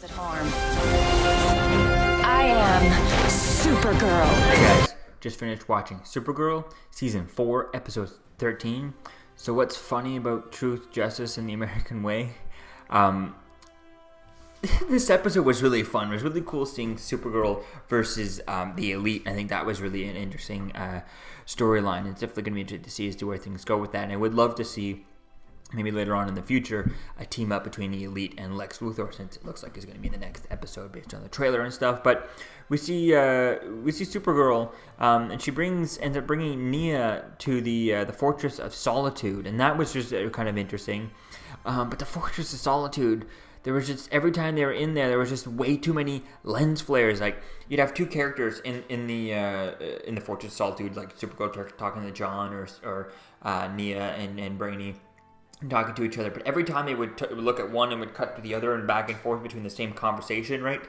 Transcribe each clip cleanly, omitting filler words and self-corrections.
at harm. I am Supergirl. Hey guys, just finished watching Supergirl, Season 4, Episode 13. So what's funny about truth, justice, and the American way? This episode was really fun. It was really cool seeing Supergirl versus the Elite. I think that was really an interesting storyline. It's definitely going to be interesting to see as to where things go with that. And I would love to see, maybe later on in the future, a team up between the Elite and Lex Luthor, since it looks like it's going to be in the next episode based on the trailer and stuff. But we see Supergirl, and she ends up bringing Nia to the Fortress of Solitude, and that was just kind of interesting. But the Fortress of Solitude, there was just, every time they were in there was just way too many lens flares. Like, you'd have two characters in the Fortress of Solitude, like Supergirl talking to John or Nia and Brainy talking to each other. But every time they would look at one and would cut to the other and back and forth between the same conversation, right?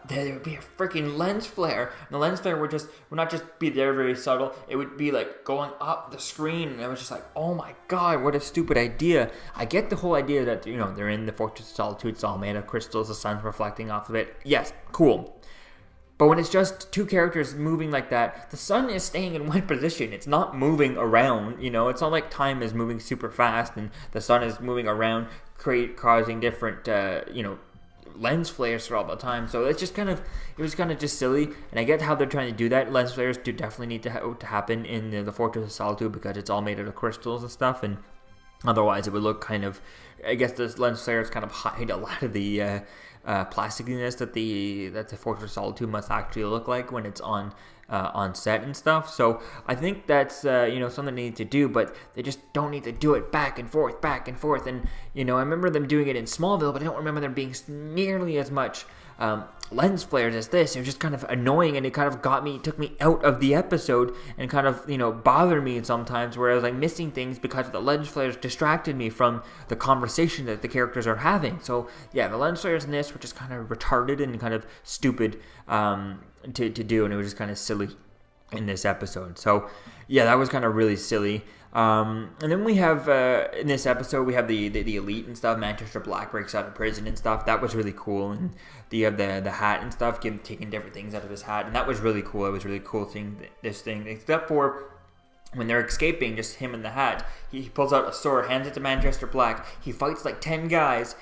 There would be a freaking lens flare. And the lens flare would not just be there very subtle. It would be like going up the screen. And I was just like, oh my god, what a stupid idea. I get the whole idea that, they're in the Fortress of Solitude. It's all made of crystals. The sun's reflecting off of it. Yes, cool. But when it's just two characters moving like that, the sun is staying in one position. It's not moving around, It's not like time is moving super fast and the sun is moving around, causing different, lens flares throughout the time. So it was kind of just silly. And I get how they're trying to do that. Lens flares do definitely need to happen in the Fortress of Solitude because it's all made out of crystals and stuff. And otherwise it would look kind of, I guess the lens flares kind of hide a lot of the plasticness that the Fortress of Solitude must actually look like when it's on set and stuff. So I think that's something they need to do, but they just don't need to do it back and forth. And I remember them doing it in Smallville, but I don't remember there being nearly as much lens flares as this. It was just kind of annoying, and it kind of took me out of the episode and kind of bothered me sometimes, where I was like missing things because the lens flares distracted me from the conversation that the characters are having. So yeah, the lens flares in this were just kind of retarded and kind of stupid to do, and it was just kind of silly in this episode. So yeah, that was kind of really silly. And then we have in this episode we have the Elite and stuff. Manchester Black breaks out of prison and stuff. That was really cool. And you have the hat and stuff, taking different things out of his hat, and that was really cool. It was really cool seeing this thing, except for when they're escaping, just him and the hat. He pulls out a sword, hands it to Manchester Black. He fights like 10 guys,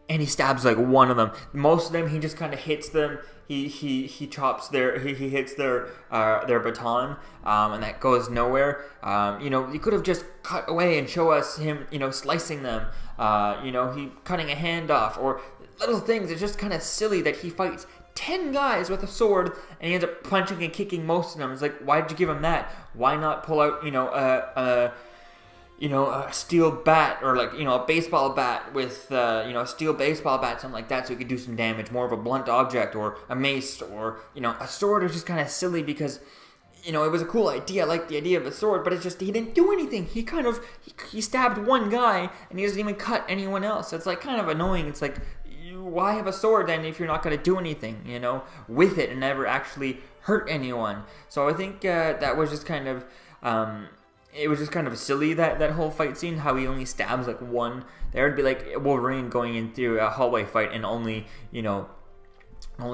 and he stabs like one of them. Most of them, he just kind of hits them. He chops he hits their baton, and that goes nowhere. He could have just cut away and show us him, slicing them. He cutting a hand off, or little things. It's just kind of silly that he fights 10 guys with a sword and he ends up punching and kicking most of them. It's like, why did you give him that? Why not pull out, a steel bat, or like, a baseball bat with, a steel baseball bat, something like that, so he could do some damage, more of a blunt object, or a mace, or, a sword. Is just kind of silly because, it was a cool idea. I like the idea of a sword, but it's just, he didn't do anything. He stabbed one guy, and he doesn't even cut anyone else. It's like kind of annoying. It's like, why have a sword then if you're not going to do anything, with it and never actually hurt anyone? So I think that was just kind of, it was just kind of silly, that whole fight scene, how he only stabs like one. There would be like Wolverine going into a hallway fight and only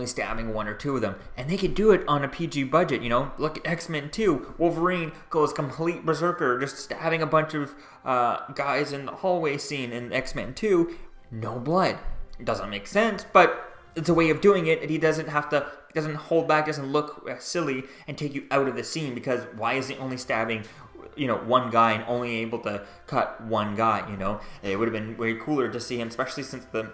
stabbing one or two of them. And they could do it on a PG budget, Look at X-Men 2. Wolverine goes complete berserker, just stabbing a bunch of guys in the hallway scene in X-Men 2. No blood. It doesn't make sense, but it's a way of doing it, and he doesn't hold back, doesn't look silly and take you out of the scene, because why is he only stabbing one guy and only able to cut one guy? It would have been way cooler to see him, especially since the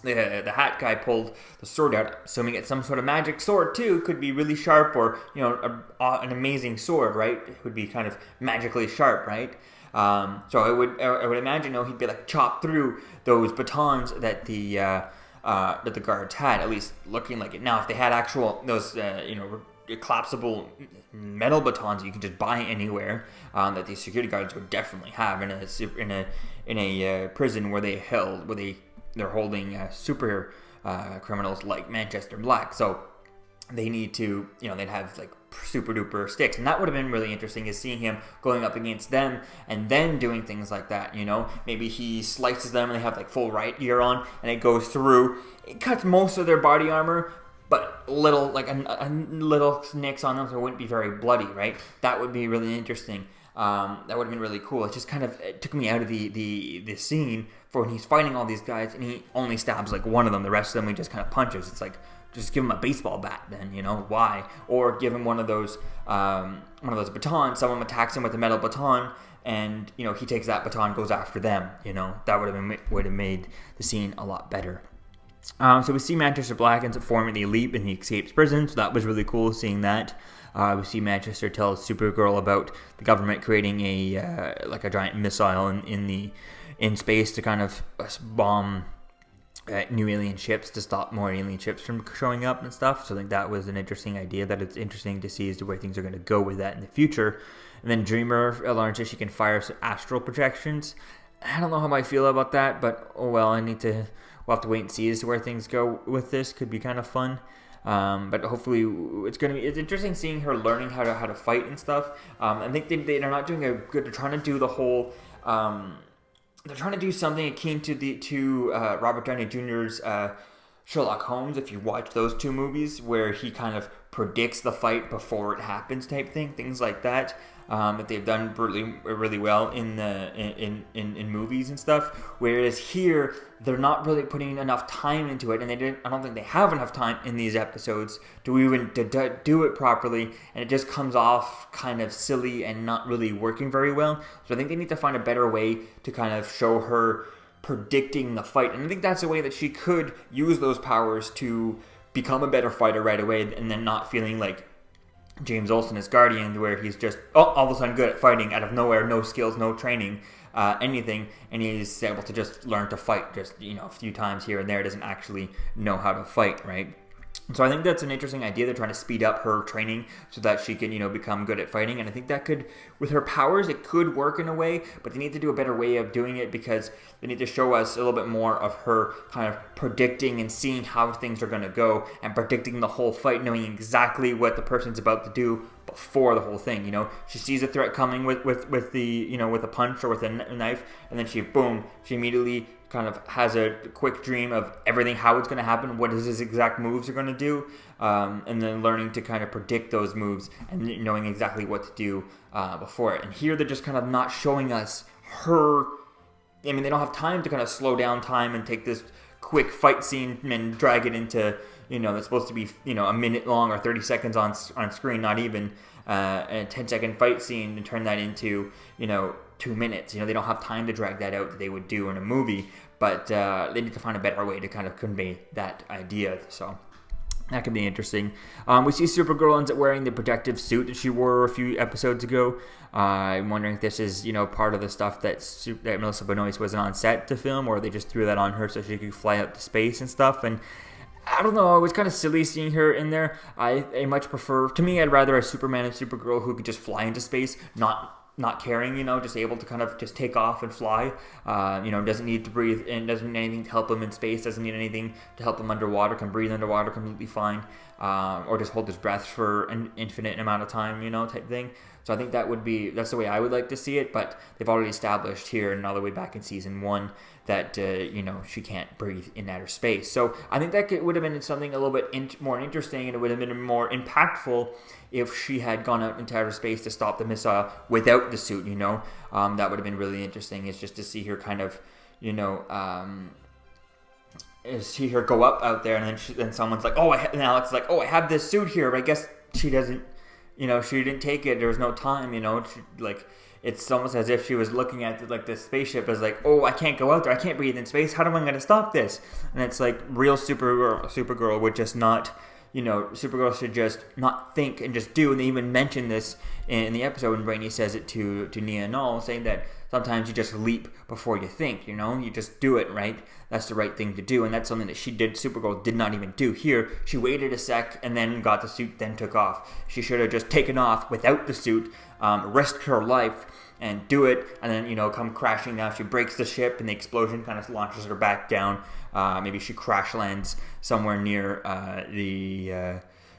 hat guy pulled the sword out, assuming it's some sort of magic sword too. Could be really sharp, or an amazing sword, right? It would be kind of magically sharp, right? So I would imagine he'd be like chopped through those batons that the guards had, at least looking like it. Now, if they had actual those collapsible metal batons you can just buy anywhere, that these security guards would definitely have in a prison where they're holding super criminals like Manchester Black. So they need to, they'd have like super duper sticks. And that would have been really interesting, is seeing him going up against them and then doing things like that, you know? Maybe he slices them and they have like full riot gear on and it goes through. It cuts most of their body armor, but little, like a little nicks on them, so it wouldn't be very bloody, right? That would be really interesting. That would have been really cool. It just kind of took me out of the scene for when he's fighting all these guys and he only stabs like one of them. The rest of them he just kind of punches. It's like, just give him a baseball bat then, you know? Why? Or give him one of those batons. Someone attacks him with a metal baton and, you know, he takes that baton, goes after them, you know? That would have made the scene a lot better. So we see Manchester Black ends up forming the Elite and he escapes prison, so that was really cool seeing that. We see Manchester tell Supergirl about the government creating a giant missile in space to kind of bomb new alien ships to stop more alien ships from showing up and stuff. So I think that was an interesting idea that it's interesting to see as to where things are going to go with that in the future. And then Dreamer learns that she can fire some astral projections. I don't know how I feel about that, but oh well, we'll have to wait and see as to where things go with this. Could be kind of fun. But hopefully it's interesting seeing her learning how to fight and stuff. I think they're not doing a good, they're trying to do the whole, they're trying to do something akin to Robert Downey Jr.'s Sherlock Holmes, if you watch those two movies, where he kind of predicts the fight before it happens type thing, things like that. That they've done really well in movies and stuff. Whereas here, they're not really putting enough time into it, and I don't think they have enough time in these episodes to do it properly, and it just comes off kind of silly and not really working very well. So I think they need to find a better way to kind of show her predicting the fight, and I think that's a way that she could use those powers to become a better fighter right away, and then not feeling like James Olsen as Guardian, where he's just all of a sudden good at fighting out of nowhere, no skills, no training, anything, and he's able to just learn to fight just, you know, a few times here and there, doesn't actually know how to fight, right? So I think that's an interesting idea. They're trying to speed up her training so that she can, you know, become good at fighting. And I think that could, with her powers, it could work in a way, but they need to do a better way of doing it, because they need to show us a little bit more of her kind of predicting and seeing how things are going to go and predicting the whole fight, knowing exactly what the person's about to do before the whole thing. You know, she sees a threat coming with the, you know, with a punch or with a knife, and then she immediately kind of has a quick dream of everything, how it's going to happen, what his exact moves are going to do, and then learning to kind of predict those moves and knowing exactly what to do before it. And here they're just kind of not showing us her. I mean, they don't have time to kind of slow down time and take this quick fight scene and drag it into, you know, that's supposed to be, you know, a minute long or 30 seconds on screen, not even a 10-second fight scene, and turn that into, you know, 2 minutes. You know, they don't have time to drag that out that they would do in a movie, but they need to find a better way to kind of convey that idea. So that could be interesting. We see Supergirl ends up wearing the protective suit that she wore a few episodes ago. I'm wondering if this is, you know, part of the stuff that Melissa Benoist wasn't on set to film, or they just threw that on her so she could fly out to space and stuff. And I don't know, it was kind of silly seeing her in there. I much prefer, to me, I'd rather a Superman and Supergirl who could just fly into space, not caring, you know, just able to kind of just take off and fly. You know, doesn't need to breathe, and doesn't need anything to help him in space, doesn't need anything to help him underwater, can breathe underwater completely fine, or just hold his breath for an infinite amount of time, you know, type thing. So I think that's the way I would like to see it, but they've already established here and all the way back in season 1 that, you know, she can't breathe in outer space. So I think that would have been something a little bit more interesting, and it would have been more impactful if she had gone out into outer space to stop the missile without the suit, you know. That would have been really interesting, is just to see her kind of, you know, see her go up out there, and then someone's like, and Alex is like, I have this suit here, but I guess she doesn't, you know, she didn't take it, there was no time, you know, it's almost as if she was looking at the spaceship as like, I can't go out there, I can't breathe in space, how am I going to stop this? And it's like, real Supergirl would just not, you know, Supergirl should just not think and just do. And they even mention this in the episode when Brainy says it to Nia Null, saying that sometimes you just leap before you think, you know, you just do it, right? That's the right thing to do, and that's something that Supergirl did not even do here. She waited a sec and then got the suit, then took off. She should have just taken off without the suit, risked her life, and do it, and then, you know, come crashing down. She breaks the ship, and the explosion kind of launches her back down. Maybe she crash lands somewhere near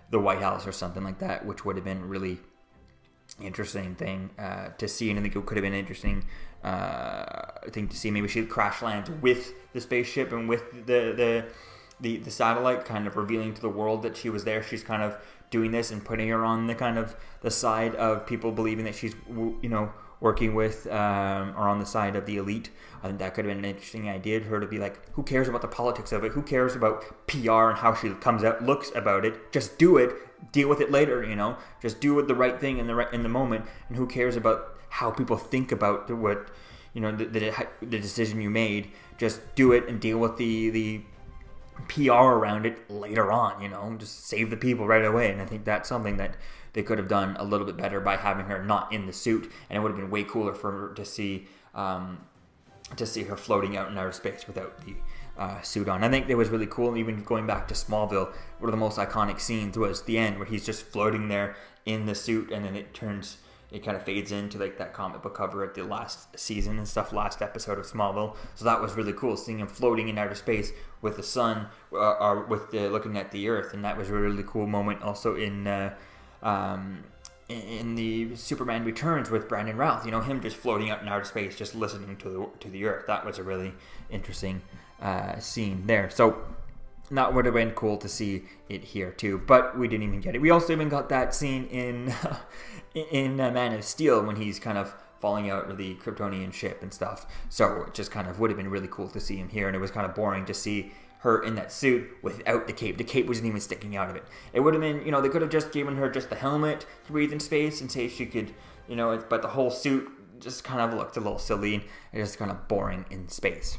the White House or something like that, which would have been really interesting thing to see, and I think it could have been an interesting thing to see. Maybe she crash lands with the spaceship and with the satellite, kind of revealing to the world that she was there. She's kind of doing this and putting her on the kind of the side of people believing that she's, you know, working with or on the side of the elite. I think that could have been an interesting idea, her to be like, who cares about the politics of it? Who cares about PR and how she comes out, looks about it? Just do it. Deal with it later, you know. Just do it the right thing in the moment, and who cares about how people think about what, you know, the decision you made. Just do it and deal with the PR around it later on, you know. Just save the people right away. And I think that's something that they could have done a little bit better by having her not in the suit, and it would have been way cooler for her to see her floating out in outer space without the suit on. I think it was really cool. Even going back to Smallville, one of the most iconic scenes was the end where he's just floating there in the suit, and then it kind of fades into like that comic book cover at the last season and stuff, last episode of Smallville. So that was really cool, seeing him floating in outer space with the sun or with looking at the Earth, and that was a really cool moment. Also in the Superman Returns with Brandon Routh, you know, him just floating out in outer space, just listening to the Earth. That was a really interesting scene there. So that would have been cool to see it here too, but we didn't even get it. We also even got that scene in Man of Steel when he's kind of falling out of the Kryptonian ship and stuff. So it just kind of would have been really cool to see him here, and it was kind of boring to see her in that suit without the cape. The cape wasn't even sticking out of it. It would have been, you know, they could have just given her just the helmet to breathe in space and say she could, you know, but the whole suit just kind of looked a little silly and just kind of boring in space.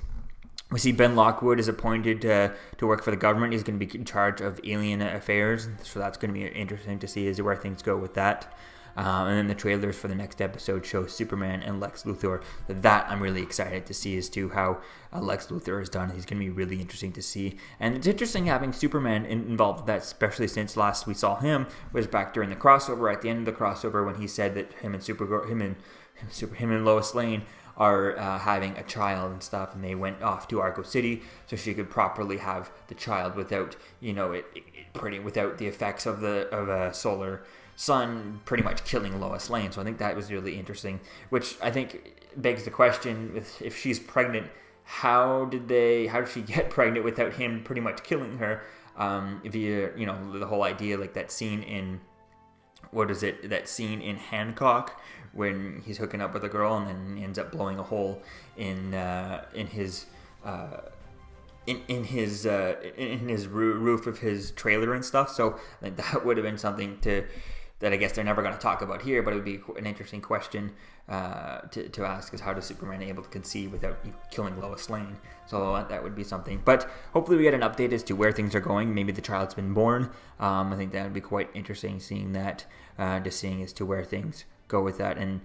We see Ben Lockwood is appointed to work for the government. He's going to be in charge of alien affairs, so that's going to be interesting to see as to where things go with that. And then the trailers for the next episode show Superman and Lex Luthor. That I'm really excited to see as to how Lex Luthor is done. He's going to be really interesting to see. And it's interesting having Superman involved with that, especially since last we saw him was back during the crossover, at the end of the crossover, when he said that him and Supergirl, him and Lois Lane are having a child and stuff, and they went off to Argo City so she could properly have the child without, you know, without the effects of a solar sun pretty much killing Lois Lane. So I think that was really interesting, which I think begs the question, if she's pregnant, how did she get pregnant without him pretty much killing her? Via, you know, the whole idea, like that scene in Hancock when he's hooking up with a girl and then ends up blowing a hole in his roof of his trailer and stuff. So like, that would have been something that I guess they're never going to talk about here, but it would be an interesting question to ask, is how does Superman able to conceive without killing Lois Lane? So that would be something. But hopefully we get an update as to where things are going. Maybe the child's been born. I think that would be quite interesting, seeing that, just seeing as to where things go with that. And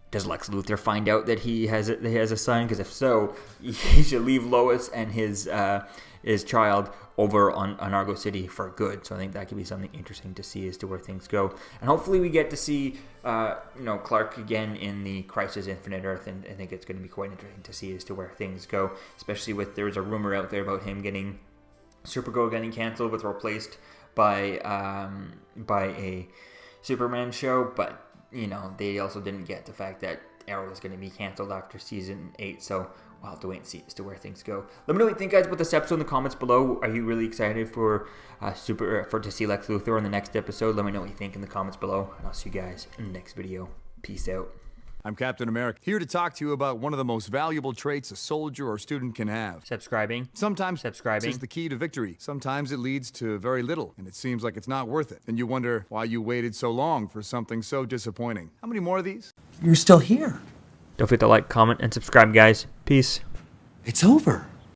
does Lex Luthor find out that he has a son? Because if so, he should leave Lois and his child over on Argo City for good. So I think that could be something interesting to see as to where things go. And hopefully we get to see Clark again in the Crisis Infinite Earth, and I think it's going to be quite interesting to see as to where things go, especially with, there's a rumor out there about him getting Supergirl getting canceled with replaced by a Superman show, but you know, they also didn't get the fact that Arrow is going to be canceled after season 8, so we'll have to wait and see as to where things go. Let me know what you think, guys, about this episode in the comments below. Are you really excited to see Lex Luthor in the next episode? Let me know what you think in the comments below, and I'll see you guys in the next video. Peace out. I'm Captain America, here to talk to you about one of the most valuable traits a soldier or student can have. Subscribing. Sometimes subscribing is the key to victory. Sometimes it leads to very little, and it seems like it's not worth it. And you wonder why you waited so long for something so disappointing. How many more of these? You're still here. Don't forget to like, comment, and subscribe, guys. Peace. It's over.